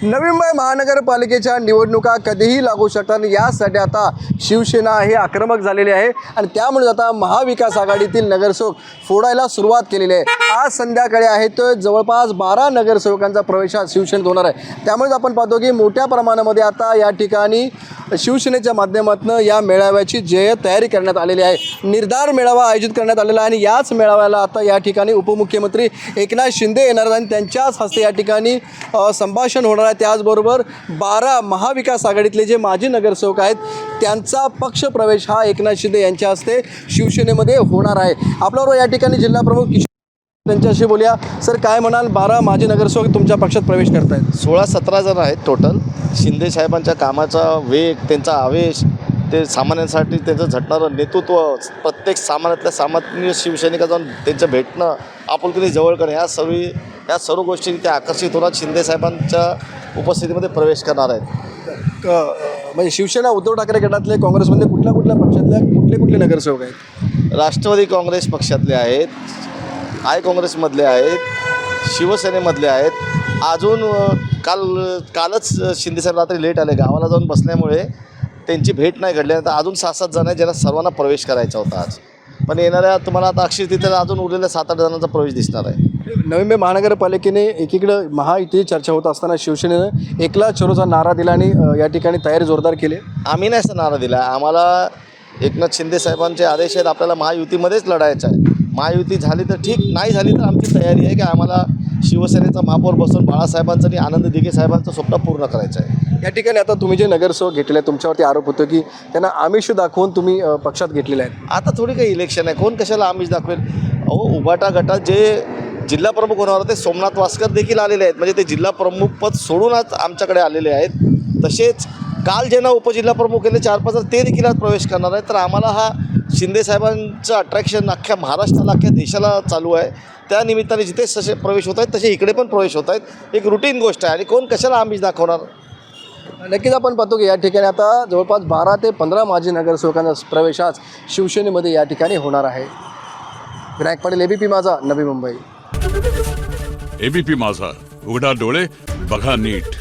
नवी मुंबई महानगरपालिकेच्या निवडणुका कधीही लागू शकतात यासाठी आता शिवसेना हे आक्रमक झालेले आहे आणि त्यामुळे आता महाविकास आघाडीतील नगरसेवक फोडायला सुरुवात केलेली आहे। आज संध्याकाळी आहे तो जवळपास 12 नगरसेवकांचा प्रवेश शिवसेनेत होणार आहे। त्यामुळे आपण पाहतो की मोठ्या प्रमाणामध्ये आता या ठिकाणी शिवसेनेच्या माध्यमातून या मेळाव्याची तयारी करण्यात आलेली आहे। निर्धार मेळावा आयोजित करण्यात आलेला आहे आणि याच मेळाव्याला आता या ठिकाणी उपमुख्यमंत्री एकनाथ शिंदे येणार आणि त्यांच्याच हस्ते या ठिकाणी संभाषण होणार आहे। त्याचबरोबर 12 महाविकास आघाडीतले जे माजी नगरसेवक आहेत त्यांचा पक्षप्रवेश हा एकनाथ शिंदे यांच्या हस्ते शिवसेनेमध्ये होणार आहे। आपल्याबरोबर या ठिकाणी जिल्हा प्रमुख त्यांच्याशी बोलूया। सर, काय म्हणाल, 12 माजी नगरसेवक तुमच्या पक्षात प्रवेश करत आहेत? 16-17 जण आहेत टोटल। शिंदे साहेबांच्या कामाचा वेग, त्यांचा आवेश, ते सामान्यांसाठी त्यांचं झटणारं नेतृत्व, प्रत्येक सामान्यातल्या सामान्य शिवसैनिका जाऊन त्यांचं भेटणं, आपुलकीने जवळ करणं, या सर्व गोष्टी ते आकर्षित होणार शिंदे साहेबांच्या उपस्थितीमध्ये प्रवेश करणार आहेत। म्हणजे शिवसेना उद्धव ठाकरे गटातले काँग्रेसमध्ये कुठल्या पक्षातल्या कुठले नगरसेवक आहेत? राष्ट्रवादी काँग्रेस पक्षातले आहेत, आय काँग्रेसमधले आहेत, शिवसेनेमधले आहेत। अजून कालच शिंदेसाहेब रात्री लेट आले, गावाला जाऊन बसल्यामुळे त्यांची भेट नाही घडली। तर अजून 6-7 जण आहेत ज्यांना सर्वांना प्रवेश करायचा होता आज, पण येणाऱ्या तुम्हाला आता अक्षर तिथे अजून उरलेल्या 7-8 जणांचा प्रवेश दिसणार आहे। नवी मुंबई महानगरपालिकेने एकीकडं महायुती चर्चा होत असताना शिवसेनेनं एकला चरोचा नारा दिला आणि या ठिकाणी तयारी जोरदार केली। आम्ही नाही असा नारा दिला, आम्हाला एकनाथ शिंदे साहेबांचे आदेश आहेत, आपल्याला महायुतीमध्येच लढायचं आहे। महायुती झाली तर ठीक, नाही झाली तर आमची तयारी आहे की आम्हाला शिवसेनेचा महापौर बसून बाळासाहेबांचं आणि आनंद दिघे साहेबांचं स्वप्न पूर्ण करायचं आहे। या ठिकाणी आता तुम्ही जे नगरसेवक घेतलेले आहेत तुमच्यावरती आरोप होतो की त्यांना आमिष दाखवून तुम्ही पक्षात घेतलेले आहेत। आता थोडी काही इलेक्शन आहे, कोण कशाला आमिष दाखवेल? अहो, उबाटा गटात जे जिल्हा प्रमुख होणार होते सोमनाथ वास्कर देखील आलेले आहेत, म्हणजे ते जिल्हा प्रमुख पद सोडूनच आमच्याकडे आलेले आहेत। तसेच काल ज्यांना उपजिल्हा प्रमुख केले 4-5 ते देखील आज प्रवेश करणार आहेत। तर आम्हाला हा शिंदे साहेबांचं अट्रॅक्शन अख्ख्या महाराष्ट्राला, अख्ख्या देशाला चालू आहे। त्या निमित्ताने जिथे जसे प्रवेश होत आहेत तसे इकडे पण प्रवेश होत आहेत। एक रुटीन गोष्ट आहे आणि कोण कशाला आमिष दाखवणार? नक्कीच आपण पाहतो की या ठिकाणी आता जवळपास 12 ते 15 माजी नगरसेवकांचा प्रवेश आज शिवसेनेमध्ये या ठिकाणी होणार आहे। विनायक पाटील, एबीपी माझा, नवी मुंबई। एबीपी माझा, उघडा डोळे बघा नीट।